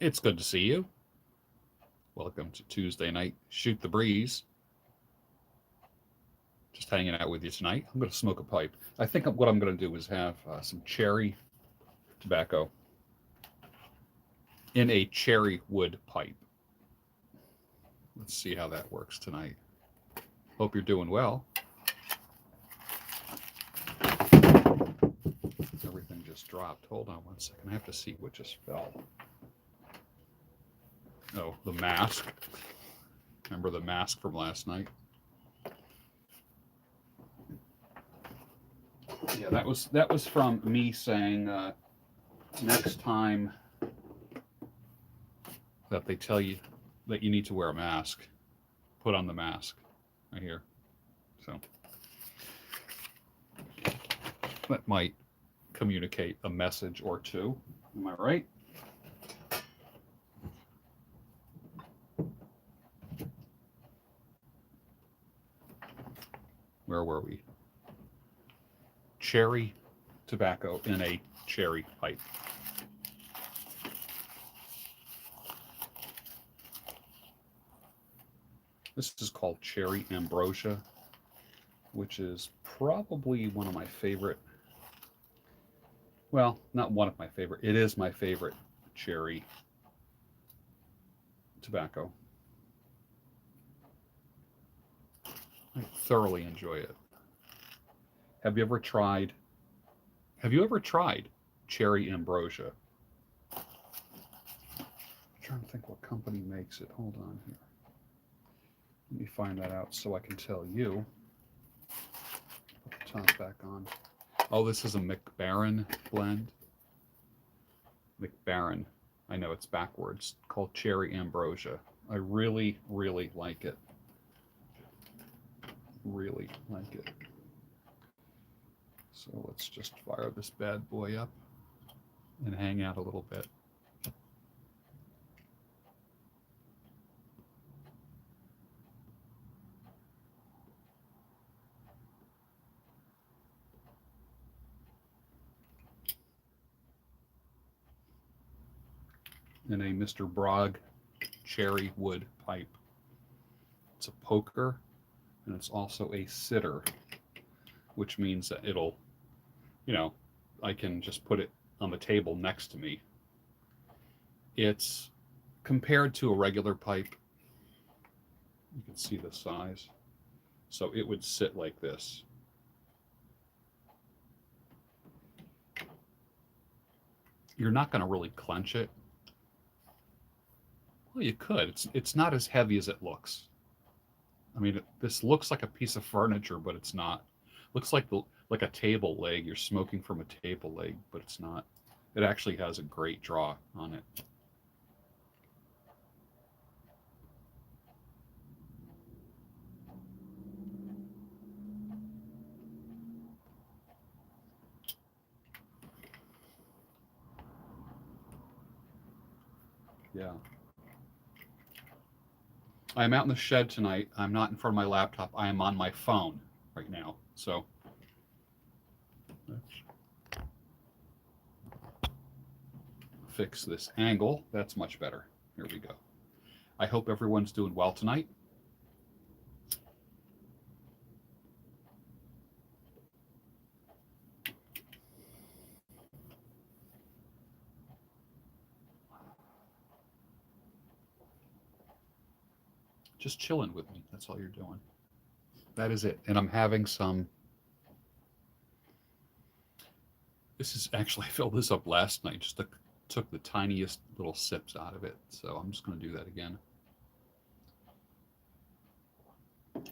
It's good to see you. Welcome to Tuesday night. Shoot the breeze. Just hanging out with you tonight. I'm going to smoke a pipe. I think what I'm going to do is have some cherry tobacco in a cherry wood pipe. Let's see how that works tonight. Hope you're doing well. Everything just dropped. Hold on one second. I have to see what just fell. Oh, the mask. Remember the mask from last night? Yeah, that was from me saying next time that they tell you that you need to wear a mask, put on the mask right here. So that might communicate a message or two. Am I right? Where were we? Cherry tobacco in a cherry pipe. This is called Cherry Ambrosia, which is probably one of my favorite. Well, not one of my favorite. It is my favorite cherry tobacco. I thoroughly enjoy it. Have you ever tried? Have you ever tried Cherry Ambrosia? I'm trying to think what company makes it. Hold on here. Let me find that out so I can tell you. Put the top back on. Oh, this is a McBaron blend. McBaron. I know it's backwards. Called Cherry Ambrosia. I really, really like it. Really like it. So let's just fire this bad boy up and hang out a little bit. In a Mr. Bragg cherry wood pipe. It's a poker and it's also a sitter, which means that it'll, I can just put it on the table next to me. It's compared to a regular pipe. You can see the size. So it would sit like this. You're not going to really clench it. Well, you could. It's not as heavy as it looks. I mean, this looks like a piece of furniture, but it's not. Looks like a table leg. You're smoking from a table leg, but it's not. It actually has a great draw on it. Yeah. I am out in the shed tonight. I'm not in front of my laptop. I am on my phone right now. So let's fix this angle. That's much better. Here we go. I hope everyone's doing well tonight. Just chilling with me. That's all you're doing. That is it. And I'm having some. This is actually, I filled this up last night. Just took the tiniest little sips out of it. So I'm just going to do that again. I'm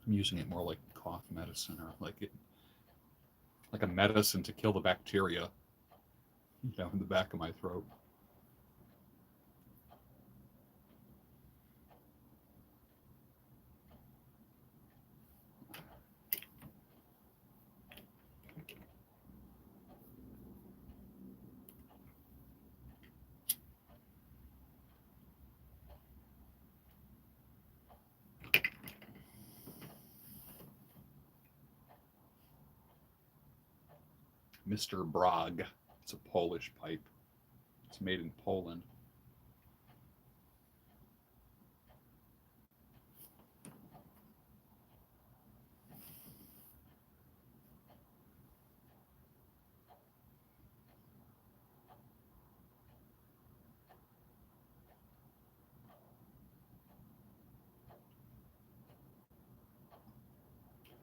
using it more like cough medicine or like a medicine to kill the bacteria, in the back of my throat. Mr. Bragg. It's a Polish pipe. It's made in Poland.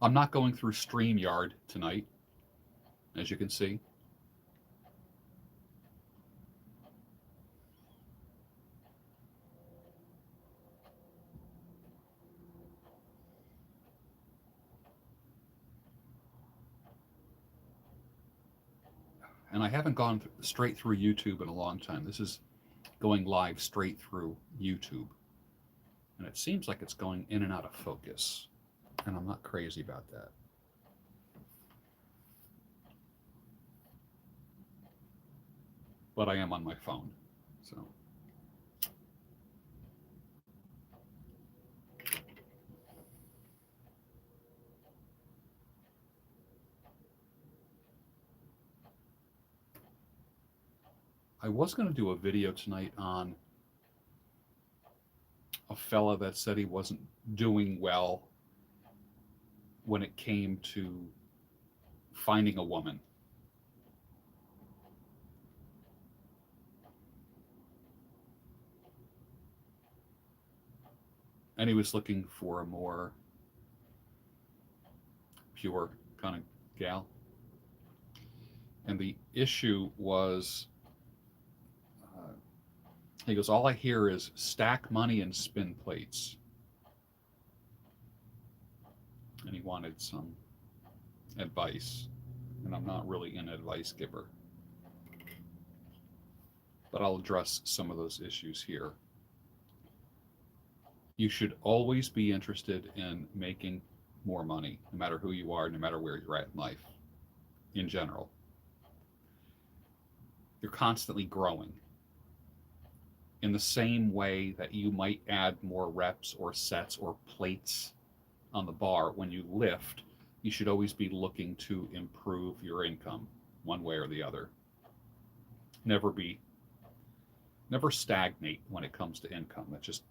I'm not going through StreamYard tonight, as you can see. And I haven't gone straight through YouTube in a long time. This is going live straight through YouTube. And it seems like it's going in and out of focus. And I'm not crazy about that. But I am on my phone, so. I was going to do a video tonight on a fella that said he wasn't doing well when it came to finding a woman. And he was looking for a more pure kind of gal. And the issue was, he goes, all I hear is stack money and spin plates. And he wanted some advice. And I'm not really an advice giver. But I'll address some of those issues here. You should always be interested in making more money, no matter who you are, no matter where you're at in life, in general. You're constantly growing. In the same way that you might add more reps or sets or plates on the bar when you lift, you should always be looking to improve your income one way or the other. Never stagnate when it comes to income. That just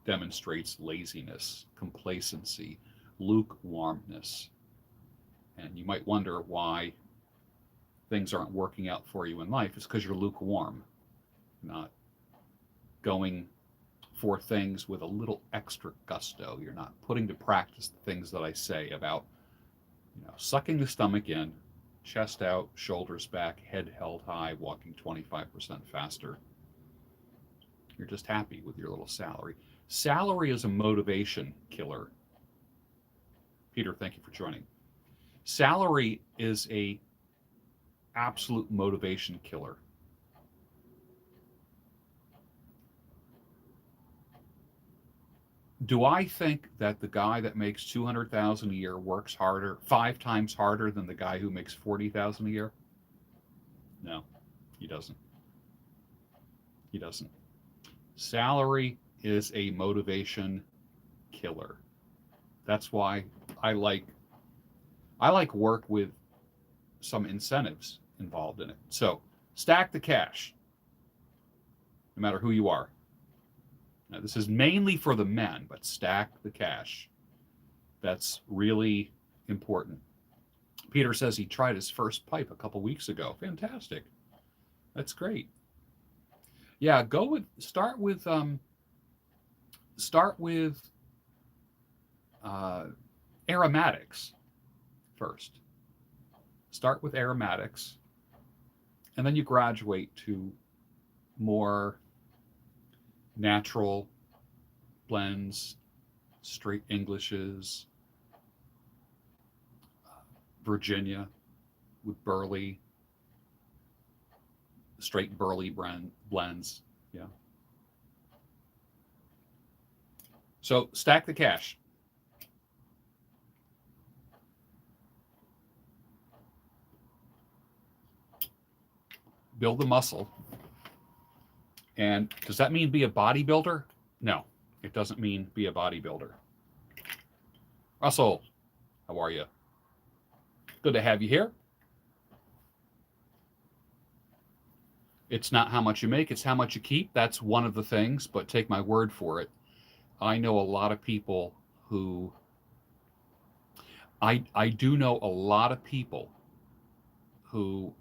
demonstrates laziness, complacency, lukewarmness. And you might wonder why things aren't working out for you in life. It's because you're lukewarm, not going for things with a little extra gusto. You're not putting to practice the things that I say about, sucking the stomach in, chest out, shoulders back, head held high, walking 25% faster. You're just happy with your little salary. Salary is a motivation killer. Peter, thank you for joining. Salary is a absolute motivation killer. Do I think that the guy that makes $200,000 a year works harder, 5 times harder than the guy who makes $40,000 a year? No, he doesn't. He doesn't. Salary is a motivation killer. That's why I like work with some incentives involved in it. So stack the cash, no matter who you are. Now, this is mainly for the men, but stack the cash. That's really important. Peter says he tried his first pipe a couple weeks ago. Fantastic. That's great. Yeah, start with aromatics first. Start with aromatics, and then you graduate to more natural blends, straight Englishes, Virginia with burley, straight burley blends. Yeah. So stack the cash. Build the muscle. And does that mean be a bodybuilder? No, it doesn't mean be a bodybuilder. Russell, how are you? Good to have you here. It's not how much you make, it's how much you keep. That's one of the things, but take my word for it. I know a lot of people who I do know a lot of people who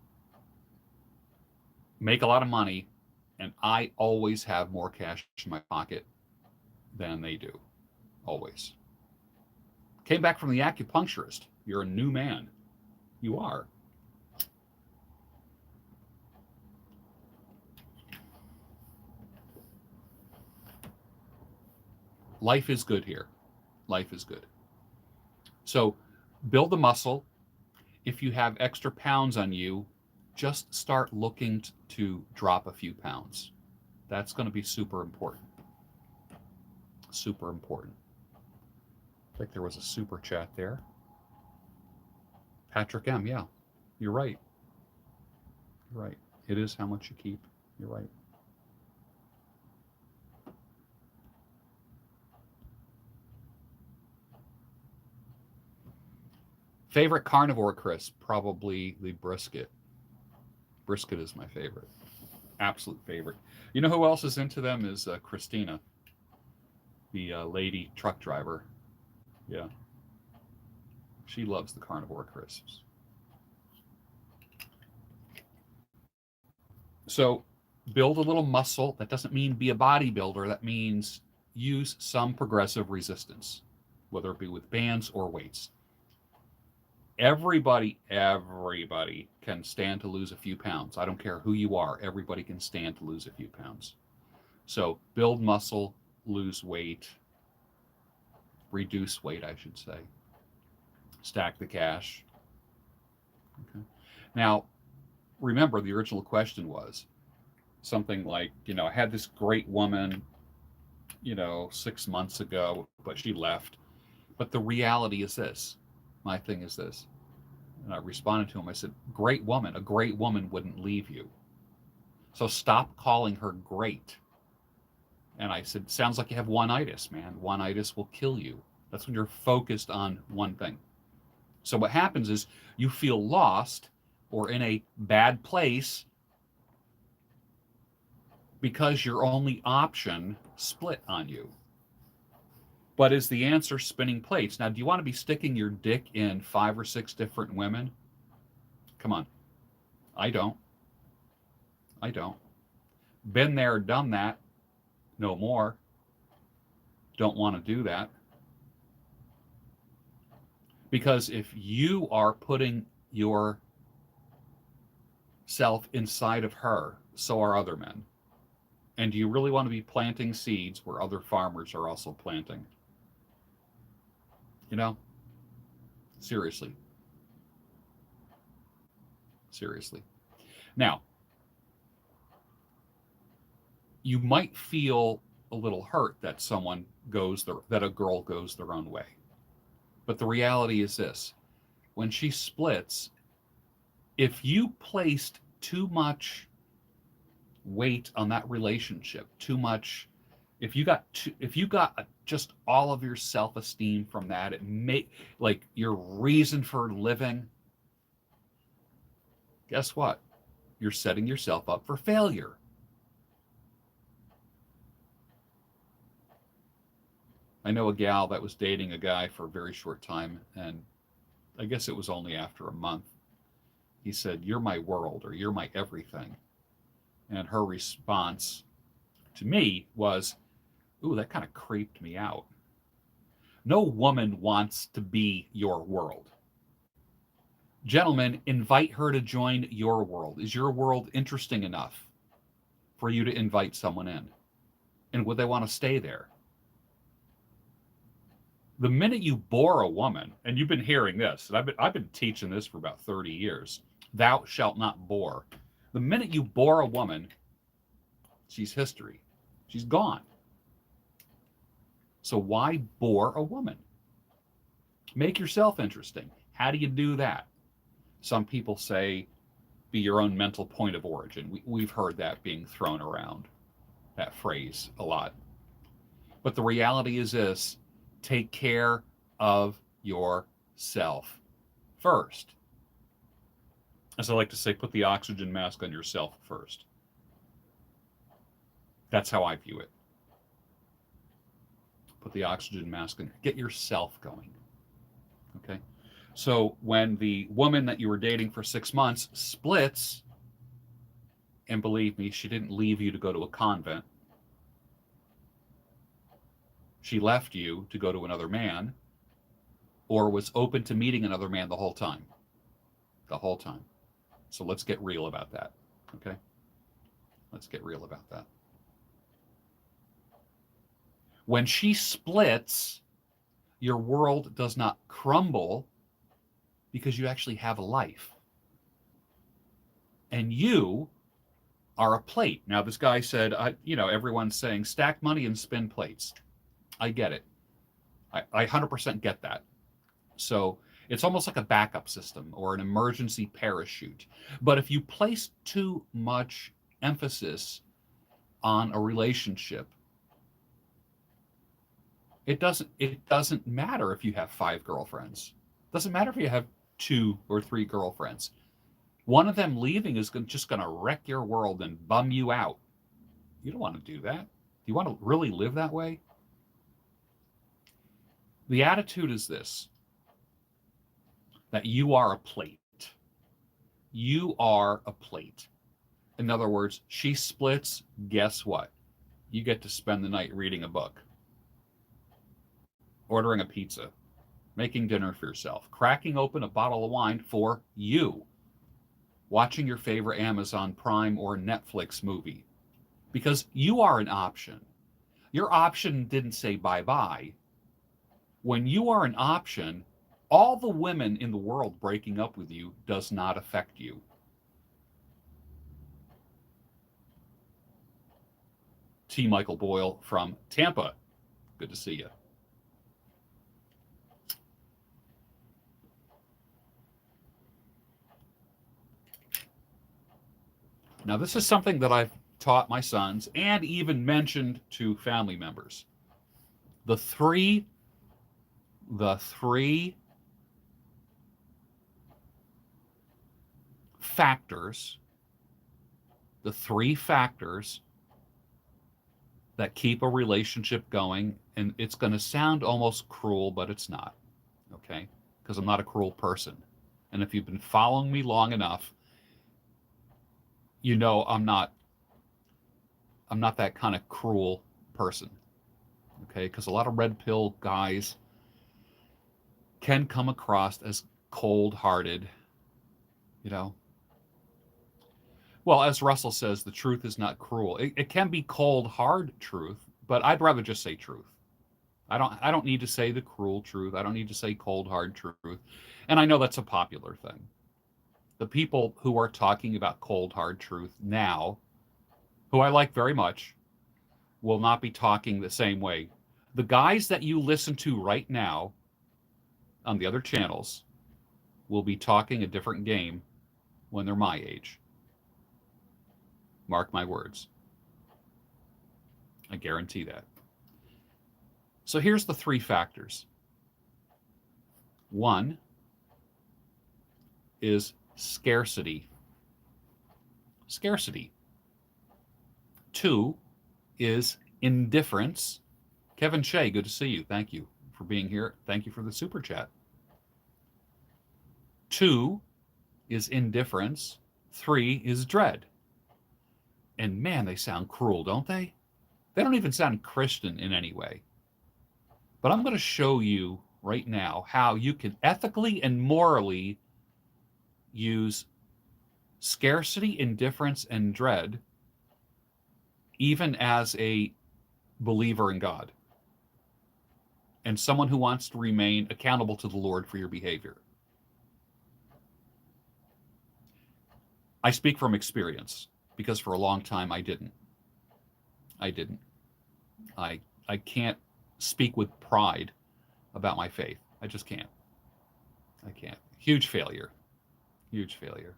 make a lot of money, and I always have more cash in my pocket than they do. Always. Came back from the acupuncturist. You're a new man. You are. Life is good here. Life is good. So build the muscle. If you have extra pounds on you, just start looking to drop a few pounds. That's going to be super important. Super important. I think there was a super chat there. Patrick M. Yeah, you're right. You're right. It is how much you keep. You're right. Favorite carnivore crisp? Probably the brisket. Brisket is my favorite. Absolute favorite. You know who else is into them is Christina, the lady truck driver. Yeah, she loves the carnivore crisps. So build a little muscle. That doesn't mean be a bodybuilder. That means use some progressive resistance, whether it be with bands or weights. Everybody can stand to lose a few pounds. I don't care who you are. Everybody can stand to lose a few pounds. So build muscle, lose weight, reduce weight, I should say. Stack the cash. Okay. Now, remember the original question was something like, I had this great woman, 6 months ago, but she left. But the reality is this. My thing is this. And I responded to him. I said, great woman. A great woman wouldn't leave you. So stop calling her great. And I said, sounds like you have one-itis, man. One-itis will kill you. That's when you're focused on one thing. So what happens is you feel lost or in a bad place because your only option split on you. But is the answer spinning plates? Now, do you want to be sticking your dick in 5 or 6 different women? Come on. I don't. I don't. Been there, done that. No more. Don't want to do that. Because if you are putting yourself inside of her, so are other men. And do you really want to be planting seeds where other farmers are also planting? Seriously. Seriously. Now, you might feel a little hurt that that a girl goes their own way. But the reality is this. When she splits, if you placed too much weight on that relationship, if you got just all of your self-esteem from that, it may like your reason for living, guess what? You're setting yourself up for failure. I know a gal that was dating a guy for a very short time, and I guess it was only after a month. He said, "You're my world," or "You're my everything." And her response to me was, "Ooh, that kind of creeped me out." No woman wants to be your world. Gentlemen, invite her to join your world. Is your world interesting enough for you to invite someone in? And would they want to stay there? The minute you bore a woman, and you've been hearing this, and I've been teaching this for about 30 years, thou shalt not bore. The minute you bore a woman, she's history. She's gone. So why bore a woman? Make yourself interesting. How do you do that? Some people say, be your own mental point of origin. We've heard that being thrown around, that phrase, a lot. But the reality is this: take care of yourself first. As I like to say, put the oxygen mask on yourself first. That's how I view it. Put the oxygen mask in. Get yourself going. Okay. So when the woman that you were dating for 6 months splits, and believe me, she didn't leave you to go to a convent. She left you to go to another man, or was open to meeting another man the whole time. The whole time. So let's get real about that. Okay? Let's get real about that. When she splits, your world does not crumble because you actually have a life. And you are a plate. Now, this guy said, everyone's saying stack money and spin plates. I get it. I 100% get that. So it's almost like a backup system or an emergency parachute. But if you place too much emphasis on a relationship, it doesn't matter if you have 5 girlfriends. It doesn't matter if you have 2 or 3 girlfriends. One of them leaving is just going to wreck your world and bum you out. You don't want to do that. Do you want to really live that way? The attitude is this, that you are a plate. You are a plate. In other words, she splits, guess what? You get to spend the night reading a book, ordering a pizza, making dinner for yourself, cracking open a bottle of wine for you, watching your favorite Amazon Prime or Netflix movie, because you are an option. Your option didn't say bye-bye. When you are an option, all the women in the world breaking up with you does not affect you. T. Michael Boyle from Tampa. Good to see you. Now, this is something that I've taught my sons and even mentioned to family members. The three factors that keep a relationship going, and it's going to sound almost cruel, but it's not, okay? Because I'm not a cruel person. And if you've been following me long enough, you know I'm not that kind of cruel person, okay? Because a lot of red pill guys can come across as cold-hearted, Well, as Russell says, the truth is not cruel. It can be cold, hard truth, but I'd rather just say truth. I don't need to say the cruel truth. I don't need to say cold, hard truth. And I know that's a popular thing. The people who are talking about cold, hard truth now, who I like very much, will not be talking the same way. The guys that you listen to right now on the other channels will be talking a different game when they're my age. Mark my words. I guarantee that. So here's the 3 factors. 1 is scarcity. Scarcity. 2 is indifference. Kevin Shea, good to see you. Thank you for being here. Thank you for the super chat. 2 is indifference. 3 is dread. And man, they sound cruel, don't they? They don't even sound Christian in any way. But I'm going to show you right now how you can ethically and morally use scarcity, indifference, and dread even as a believer in God and someone who wants to remain accountable to the Lord for your behavior. I speak from experience because for a long time I didn't. I can't speak with pride about my faith. I just can't. I can't. Huge failure. Huge failure.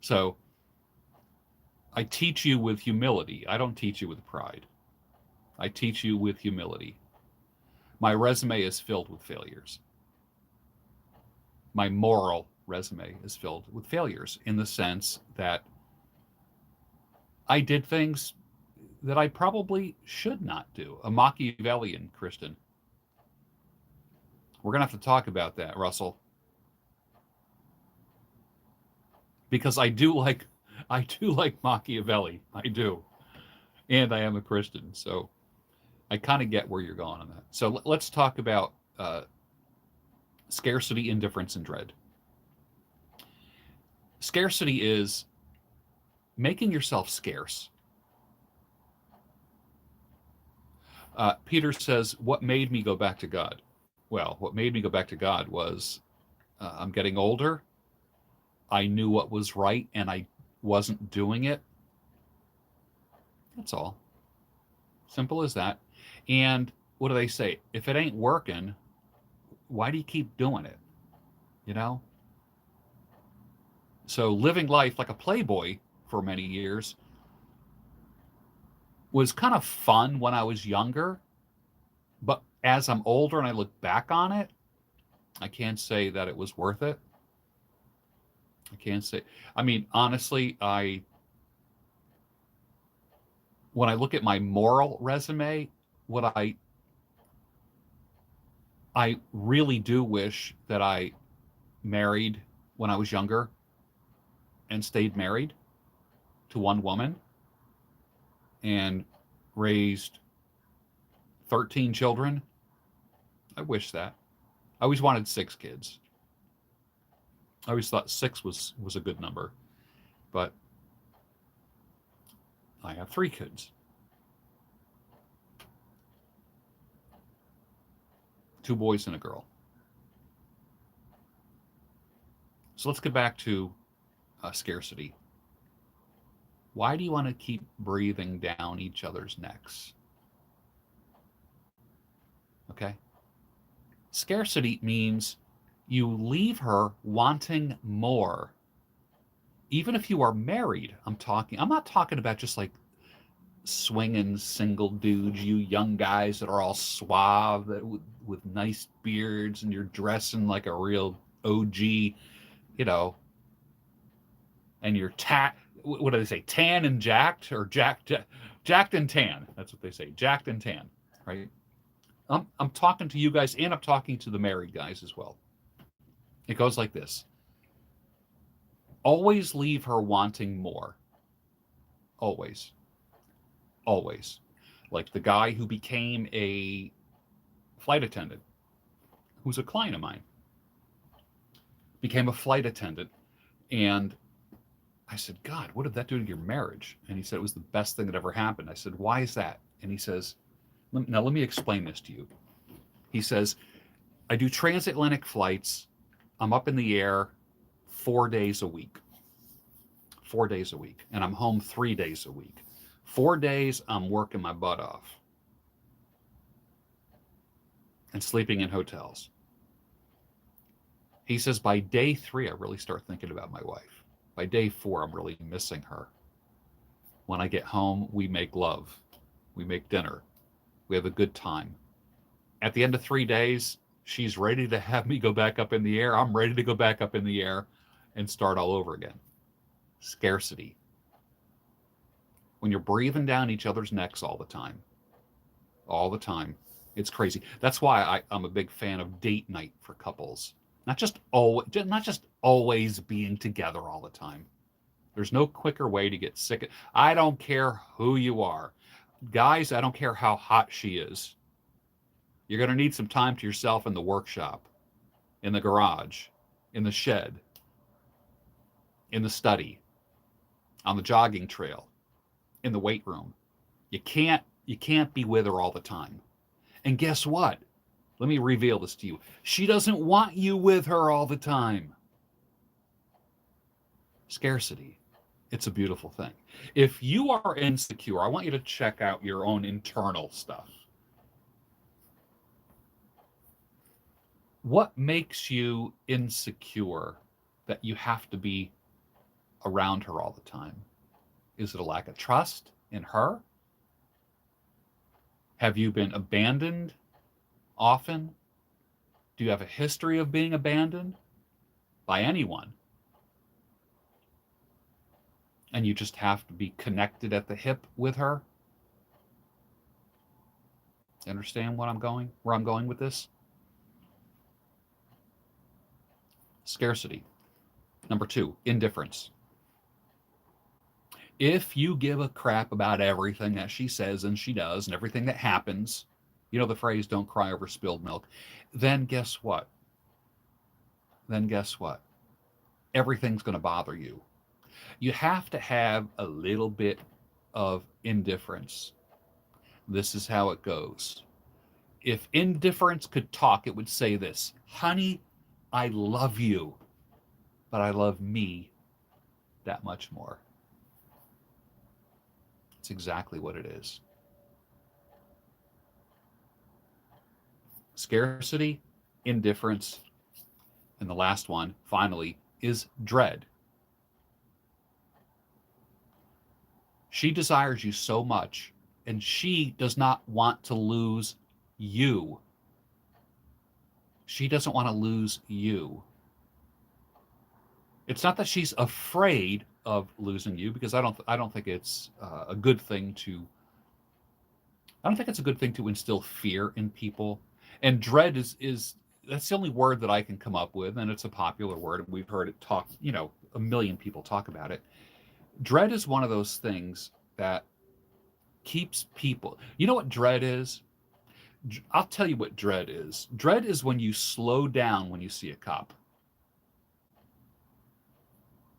So I teach you with humility. I don't teach you with pride. I teach you with humility. My resume is filled with failures. My moral resume is filled with failures in the sense that I did things that I probably should not do. A Machiavellian, Kristen. We're going to have to talk about that, Russell, because I do like Machiavelli. I do. And I am a Christian. So I kind of get where you're going on that. So let's talk about scarcity, indifference, and dread. Scarcity is making yourself scarce. Peter says, what made me go back to God? Well, what made me go back to God was I'm getting older. I knew what was right and I wasn't doing it. That's all. Simple as that. And what do they say? If it ain't working, why do you keep doing it? You know? So living life like a playboy for many years was kind of fun when I was younger. But as I'm older and I look back on it, I can't say that it was worth it. I can't say. I mean, honestly, when I look at my moral resume, what I really do wish that I married when I was younger and stayed married to one woman and raised 13 children. I wish that. I always wanted 6 kids. I always thought 6 was a good number, but I have 3 kids. 2 boys and a girl. So let's get back to scarcity. Why do you want to keep breathing down each other's necks? Okay? Scarcity means you leave her wanting more. Even if you are married, I'm not talking about just like swinging single dudes, you young guys that are all suave with nice beards and you're dressing like a real OG, and you're what do they say? Tan and jacked, or jacked and tan. That's what they say. Jacked and tan, right? I'm talking to you guys, and I'm talking to the married guys as well. It goes like this. Always leave her wanting more. Always. Always. Like the guy who became a flight attendant, who's a client of mine, became a flight attendant. And I said, God, what did that do to your marriage? And he said, it was the best thing that ever happened. I said, why is that? And he says, now let me explain this to you. He says, I do transatlantic flights. I'm up in the air 4 days a week. 4 days a week. And I'm home 3 days a week. 4 days, I'm working my butt off and sleeping in hotels. He says, by day 3, I really start thinking about my wife. By day 4, I'm really missing her. When I get home, we make love. We make dinner. We have a good time. At the end of 3 days, she's ready to have me go back up in the air. I'm ready to go back up in the air and start all over again. Scarcity. When you're breathing down each other's necks all the time, it's crazy. That's why I'm a big fan of date night for couples. Not just always being together all the time. There's no quicker way to get sick. I don't care who you are. Guys, I don't care how hot she is. You're going to need some time to yourself in the workshop, in the garage, in the shed, in the study, on the jogging trail, in the weight room. You can't be with her all the time. And guess what? Let me reveal this to you. She doesn't want you with her all the time. Scarcity. It's a beautiful thing. If you are insecure, I want you to check out your own internal stuff. What makes you insecure that you have to be around her all the time? Is it a lack of trust in her? Have you been abandoned often? Do you have a history of being abandoned by anyone? and you just have to be connected at the hip with her. Understand where I'm going with this? Scarcity. Number 2, indifference. If you give a crap about everything that she says and she does and everything that happens, you know the phrase, don't cry over spilled milk, then guess what? Then guess what? Everything's going to bother you. You have to have a little bit of indifference. This is how it goes. If indifference could talk, it would say this: honey, I love you, but I love me that much more. It's exactly what it is. Scarcity, indifference, and the last one, finally, is dread. She desires you so much, and she does not want to lose you. She doesn't want to lose you. It's not that she's afraid of losing you, because I don't think it's a good thing to. I don't think it's a good thing to instill fear in people. And dread is that's the only word that I can come up with, and it's a popular word. We've heard it talked. A million people talk about it. Dread is one of those things that keeps people. You know what dread is? I'll tell you what dread is. Dread is when you slow down when you see a cop.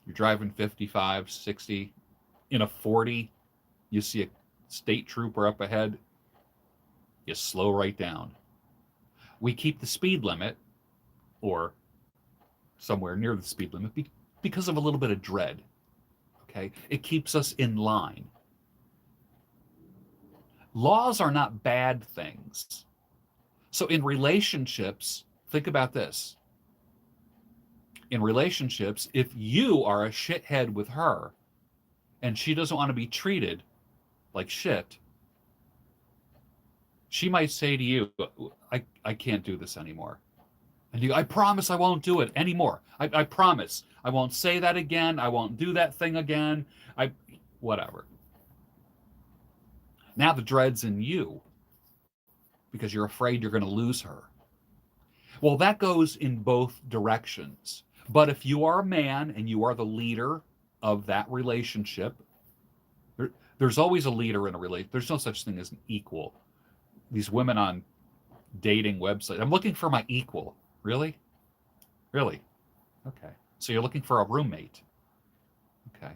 You're driving 55, 60, in a 40, you see a state trooper up ahead, you slow right down. We keep the speed limit, or somewhere near the speed limit, because of a little bit of dread. Okay? It keeps us in line. Laws are not bad things. So in relationships, think about this. In relationships, if you are a shithead with her and she doesn't want to be treated like shit, she might say to you, I can't do this anymore. And you go, I promise I won't do it anymore. I promise. I won't say that again. I won't do that thing again. Whatever. Now the dread's in you because you're afraid you're going to lose her. Well, that goes in both directions. But if you are a man and you are the leader of that relationship, there's always a leader in a relationship. There's no such thing as an equal. These women on dating websites, I'm looking for my equal. Really? Really? Okay. So you're looking for a roommate. Okay.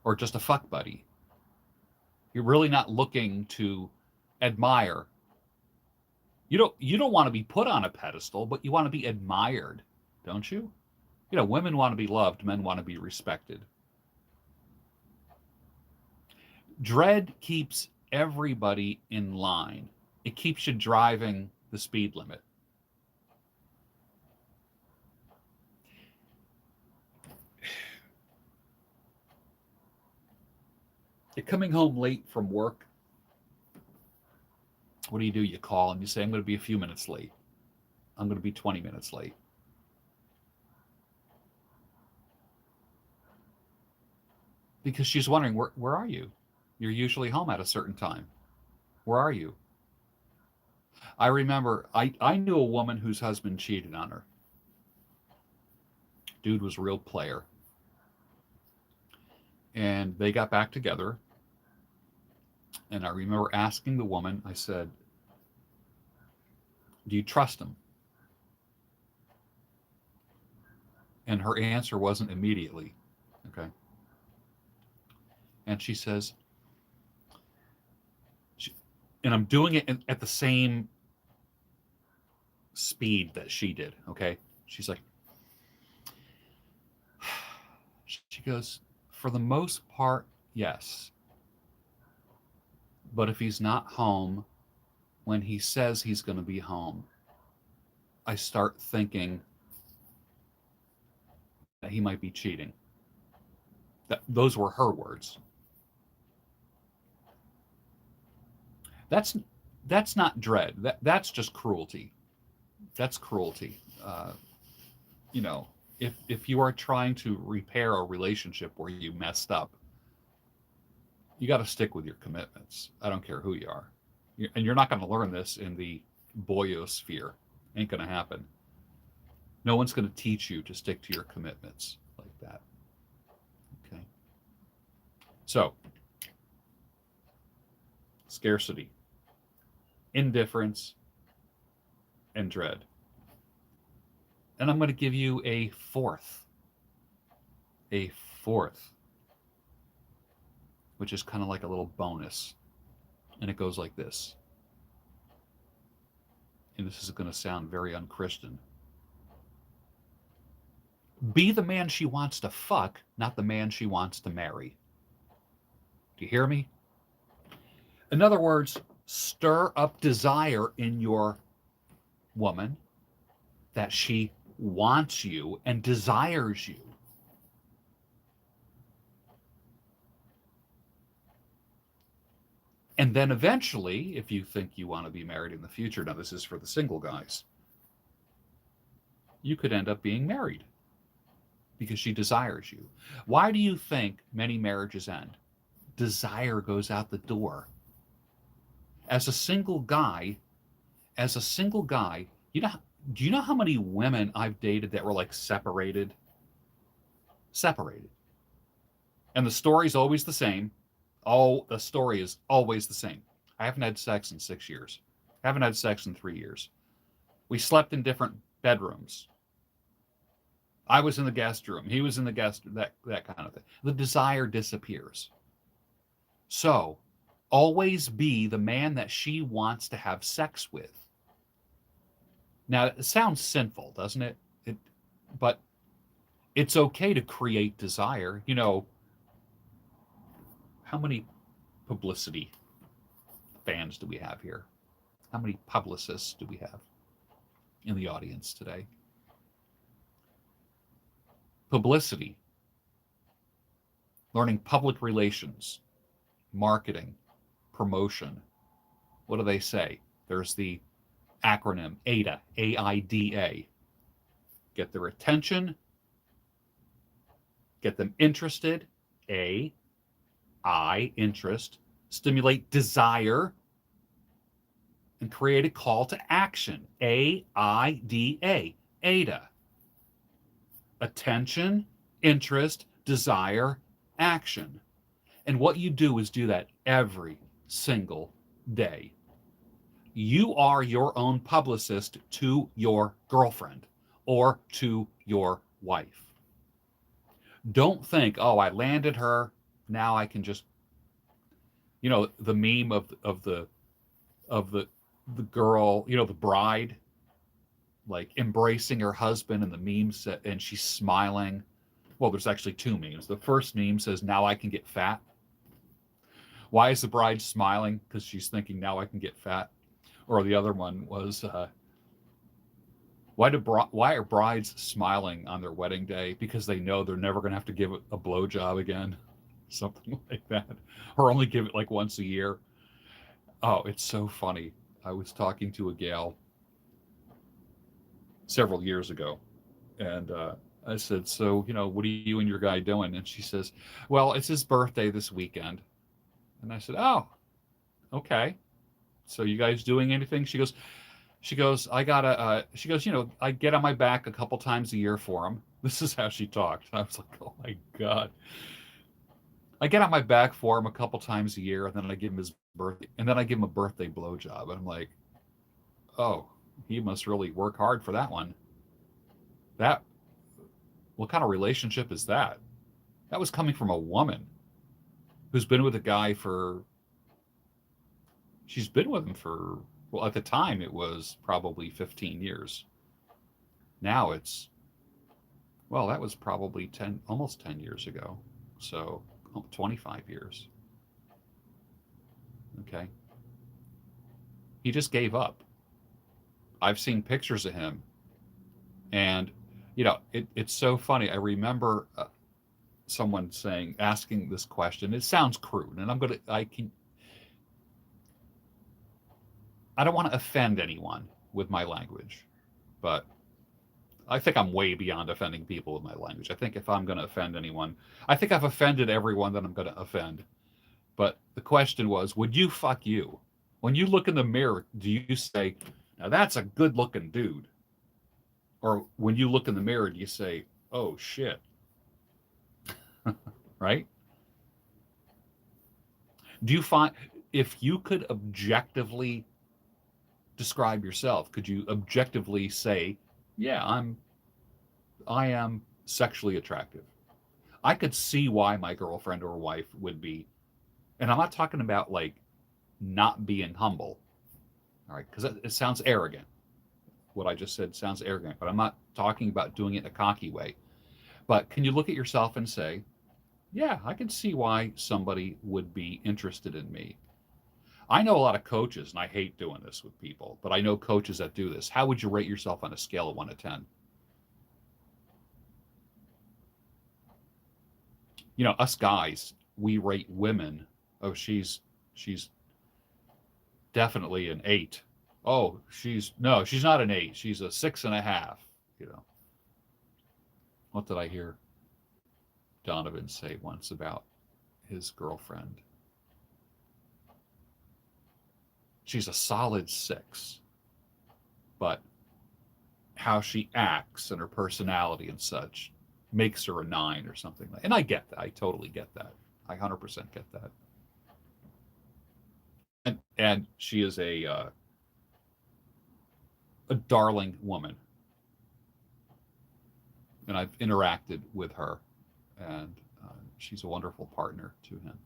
Or just a fuck buddy. You're really not looking to admire. You don't want to be put on a pedestal, but you want to be admired, don't you? Women want to be loved, men want to be respected. Dread keeps everybody in line. It keeps you driving the speed limit. You're coming home late from work. What do? You call and you say, I'm going to be a few minutes late. I'm going to be 20 minutes late. Because she's wondering, where are you? You're usually home at a certain time. Where are you? I remember I knew a woman whose husband cheated on her. Dude was a real player. And they got back together. And I remember asking the woman, I said, do you trust him? And her answer wasn't immediately. Okay. And she says, and I'm doing it at the same speed that she did. Okay. She's like, she goes, for the most part, yes. But if he's not home when he says he's going to be home, I start thinking that he might be cheating. Those were her words. That's not dread. That's just cruelty. That's cruelty. if you are trying to repair a relationship where you messed up, you got to stick with your commitments. I don't care who you are. And you're not going to learn this in the boyosphere. Ain't going to happen. No one's going to teach you to stick to your commitments like that. Okay. So, scarcity, indifference, and dread. And I'm going to give you a fourth, which is kind of like a little bonus. And it goes like this. And this is going to sound very unchristian. Be the man she wants to fuck, not the man she wants to marry. Do you hear me? In other words, stir up desire in your woman that she wants you and desires you. And then eventually, if you think you want to be married in the future, now this is for the single guys, you could end up being married because she desires you. Why do you think many marriages end? Desire goes out the door. As a single guy, you know, do you know how many women I've dated that were like separated? Separated. And the story's always the same. Oh, the story is always the same. I haven't had sex in 6 years. I haven't had sex in 3 years. We slept in different bedrooms. I was in the guest room. He was in the guest, that kind of thing. The desire disappears. So, always be the man that she wants to have sex with. Now, it sounds sinful, doesn't it? But it's okay to create desire. You know, how many publicity fans do we have here? How many publicists do we have in the audience today? Publicity, learning public relations, marketing, promotion. What do they say? There's the acronym AIDA, AIDA. Get their attention, get them interested, interest, stimulate desire, and create a call to action, AIDA, AIDA. Attention, interest, desire, action. And what you do is do that every single day. You are your own publicist to your girlfriend or to your wife. Don't think, oh, I landed her, now I can just, you know, the meme of the girl, you know, the bride, like embracing her husband, and the meme set, and she's smiling. Well, there's actually two memes. The first meme says, now I can get fat. Why is the bride smiling? Because she's thinking, now I can get fat. Or the other one was, why are brides smiling on their wedding day? Because they know they're never going to have to give a blowjob again. Something like that. Or only give it like once a year. Oh, it's so funny. I was talking to a gal several years ago, and I said, so, you know, what are you and your guy doing? And she says, well, it's his birthday this weekend. And I said, oh, okay. So you guys doing anything? She goes, I gotta, she goes, you know, I get on my back a couple times a year for him. This is how she talked. I was like, oh my God. I get on my back for him a couple times a year, and then I give him his birthday, and then I give him a birthday blowjob. And I'm like, oh, he must really work hard for that one. What kind of relationship is that? That was coming from a woman who's been with a guy she's been with him for, well, at the time it was probably 15 years. Now it's, well, that was probably almost 10 years ago. So 25 years. Okay. He just gave up. I've seen pictures of him, and you know, it's so funny. I remember someone asking this question. It sounds crude, and I don't want to offend anyone with my language, but I think I'm way beyond offending people with my language. I think if I'm going to offend anyone, I think I've offended everyone that I'm going to offend. But the question was, would you fuck you? When you look in the mirror, do you say, now that's a good looking dude? Or when you look in the mirror, do you say, oh shit? Right? Do you find, if you could objectively describe yourself, could you objectively say, yeah, I am sexually attractive? I could see why my girlfriend or wife would be, and I'm not talking about like not being humble, all right, because it sounds arrogant. What I just said sounds arrogant, but I'm not talking about doing it in a cocky way. But can you look at yourself and say, yeah, I can see why somebody would be interested in me? I know a lot of coaches, and I hate doing this with people, but I know coaches that do this. How would you rate yourself on a scale of 1 to 10? You know, us guys, we rate women. Oh, she's definitely an 8. Oh, she's not an 8. She's a 6.5. You know, what did I hear Donovan say once about his girlfriend? She's a solid 6, but how she acts and her personality and such makes her a 9 or something. And I get that. I totally get that. I 100% get that. And she is a darling woman, and I've interacted with her, and she's a wonderful partner to him.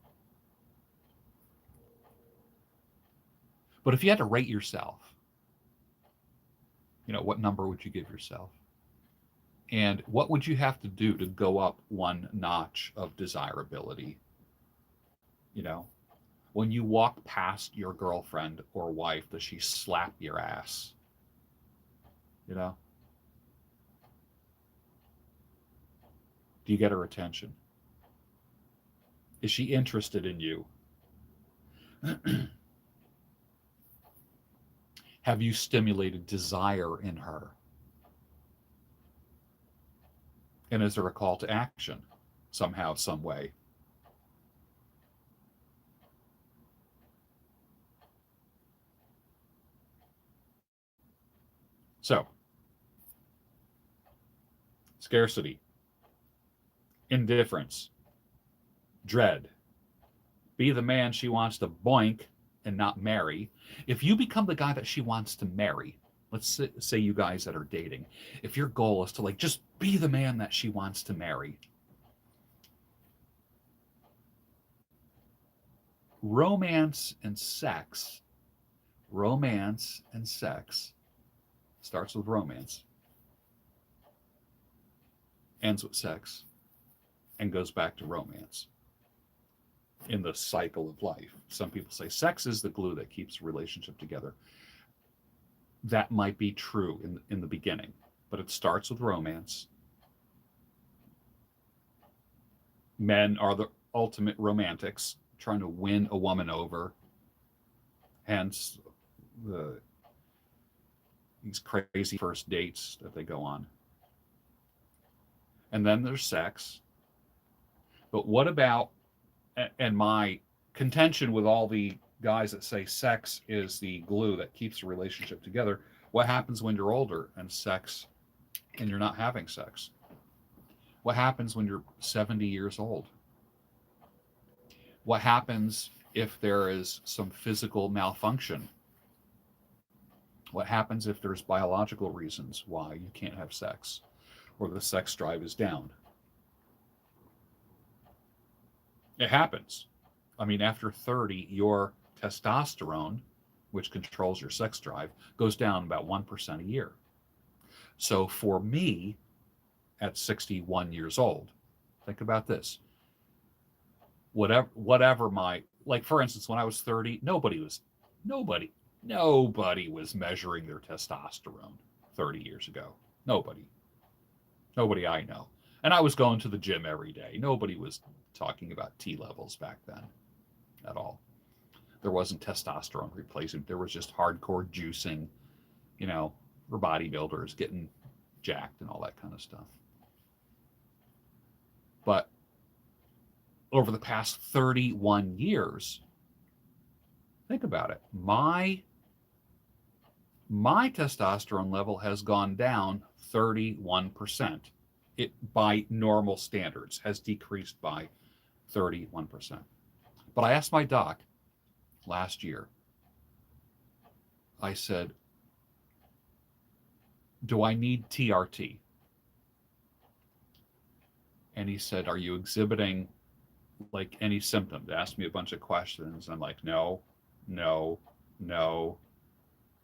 But if you had to rate yourself, you know, what number would you give yourself? And what would you have to do to go up one notch of desirability? You know, when you walk past your girlfriend or wife, does she slap your ass? You know, do you get her attention? Is she interested in you? Have you stimulated desire in her? And is there a call to action somehow, some way? So, scarcity, indifference, dread, be the man she wants to boink and not marry. If you become the guy that she wants to marry, let's say you guys that are dating, if your goal is to like just be the man that she wants to marry, romance and sex starts with romance, ends with sex, and goes back to romance in the cycle of life. Some people say sex is the glue that keeps a relationship together. That might be true in the beginning, but it starts with romance. Men are the ultimate romantics, trying to win a woman over. Hence these crazy first dates that they go on. And then there's sex. But what about, and my contention with all the guys that say sex is the glue that keeps a relationship together, what happens when you're older and you're not having sex? What happens when you're 70 years old? What happens if there is some physical malfunction? What happens if there's biological reasons why you can't have sex or the sex drive is down? It happens. I mean, after 30, your testosterone, which controls your sex drive, goes down about 1% a year. So for me, at 61 years old, think about this. Whatever my, like for instance, when I was 30, nobody was measuring their testosterone 30 years ago. Nobody I know. And I was going to the gym every day. Nobody was talking about T levels back then at all. There wasn't testosterone replacement. There was just hardcore juicing, you know, for bodybuilders getting jacked and all that kind of stuff. But over the past 31 years, think about it. My testosterone level has gone down 31%. It, by normal standards, has decreased by 31%. But I asked my doc last year, I said, do I need TRT? And he said, are you exhibiting like any symptoms? Asked me a bunch of questions. I'm like, no, no, no.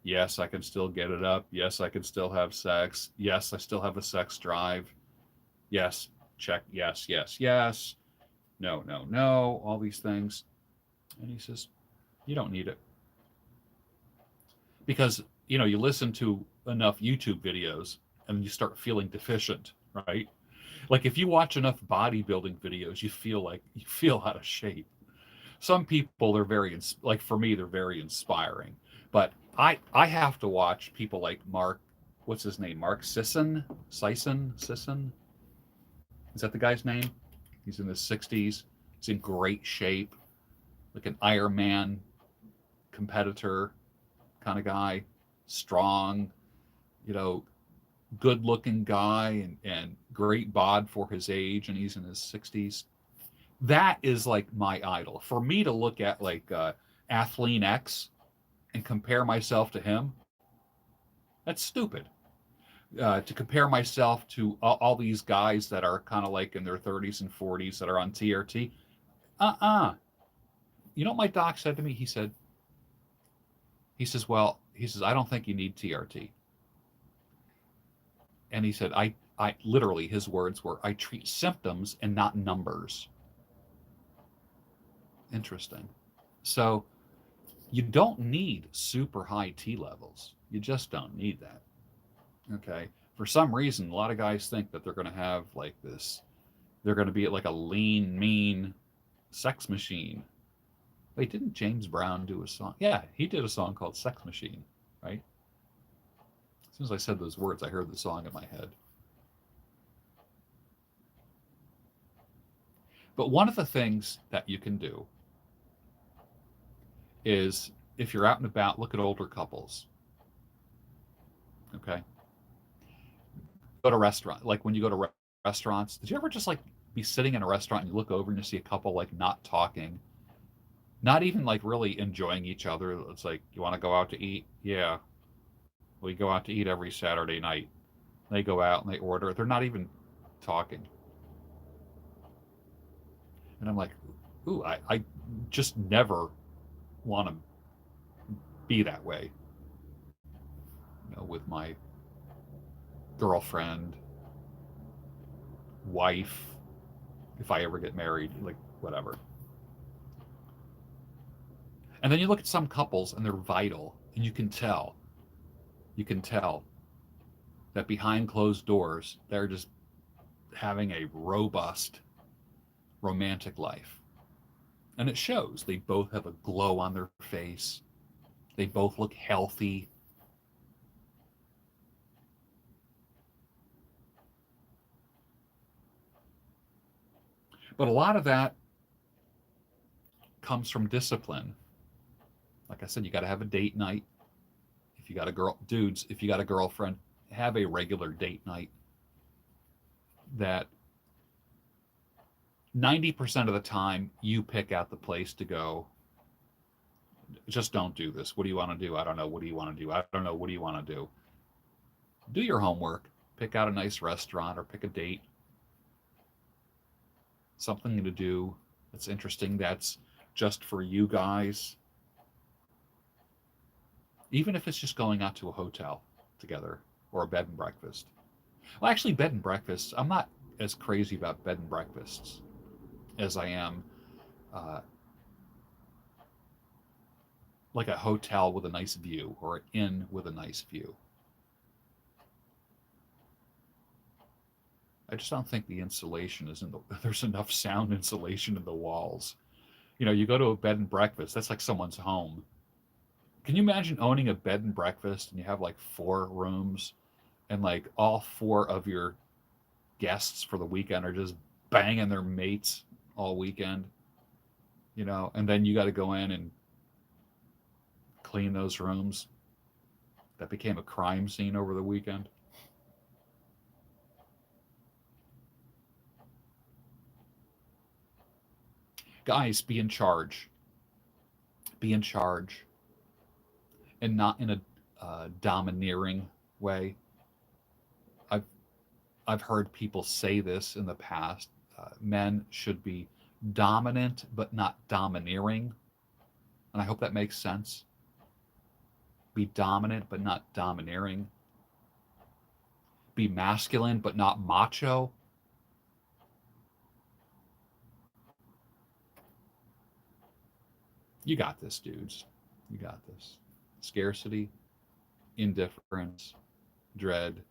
Yes, I can still get it up. Yes, I can still have sex. Yes, I still have a sex drive. Yes, check. Yes, yes, yes. No, no, no. All these things. And he says, you don't need it. Because, you listen to enough YouTube videos and you start feeling deficient, right? Like if you watch enough bodybuilding videos, you feel out of shape. Some people are like for me, they're very inspiring. But I have to watch people like Mark, what's his name? Mark Sisson? Is that the guy's name? He's in his 60s. He's in great shape, like an Ironman competitor kind of guy, strong, good looking guy and great bod for his age, and he's in his 60s. That is like my idol. For me to look at like Athlean X and compare myself to him, that's stupid. To compare myself to all these guys that are kind of like in their 30s and 40s that are on TRT, You know what my doc said to me? He says, I don't think you need TRT. And he said, I literally, his words were, I treat symptoms and not numbers. Interesting. So you don't need super high T levels. You just don't need that. Okay. For some reason, a lot of guys think that they're going to have like this, they're going to be like a lean, mean sex machine. Wait, didn't James Brown do a song? Yeah, he did a song called Sex Machine, right? As soon as I said those words, I heard the song in my head. But one of the things that you can do is if you're out and about, look at older couples. Okay? Go to restaurants. Like when you go to restaurants, did you ever just like be sitting in a restaurant and you look over and you see a couple like not talking, not even like really enjoying each other? It's like, you want to go out to eat? Yeah. We go out to eat every Saturday night. They go out and they order. They're not even talking. And I'm like, ooh, I just never want to be that way. With my girlfriend, wife, if I ever get married, like whatever. And then you look at some couples and they're vital, and you can tell that behind closed doors, they're just having a robust romantic life. And it shows. They both have a glow on their face. They both look healthy. But a lot of that comes from discipline. Like I said, you got to have a date night. If you got if you got a girlfriend, have a regular date night that 90% of the time you pick out the place to go. Just don't do this. What do you want to do? I don't know. What do you want to do? I don't know. What do you want to do? Do your homework. Pick out a nice restaurant or pick a date. Something to do that's interesting, that's just for you guys. Even if it's just going out to a hotel together or a bed and breakfast. Well, actually, bed and breakfasts, I'm not as crazy about bed and breakfasts as I am like a hotel with a nice view or an inn with a nice view. I just don't think the insulation there's enough sound insulation in the walls. You go to a bed and breakfast, that's like someone's home. Can you imagine owning a bed and breakfast and you have like 4 rooms and like all four of your guests for the weekend are just banging their mates all weekend, and then you got to go in and clean those rooms. That became a crime scene over the weekend. Guys, be in charge. Be in charge, and not in a domineering way. I've I've heard people say this in the past. Men should be dominant but not domineering, and I hope that makes sense. Be dominant but not domineering. Be masculine but not macho. You got this, dudes. You got this. Scarcity, indifference, dread.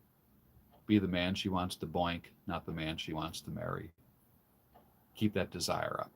Be the man she wants to boink, not the man she wants to marry. Keep that desire up.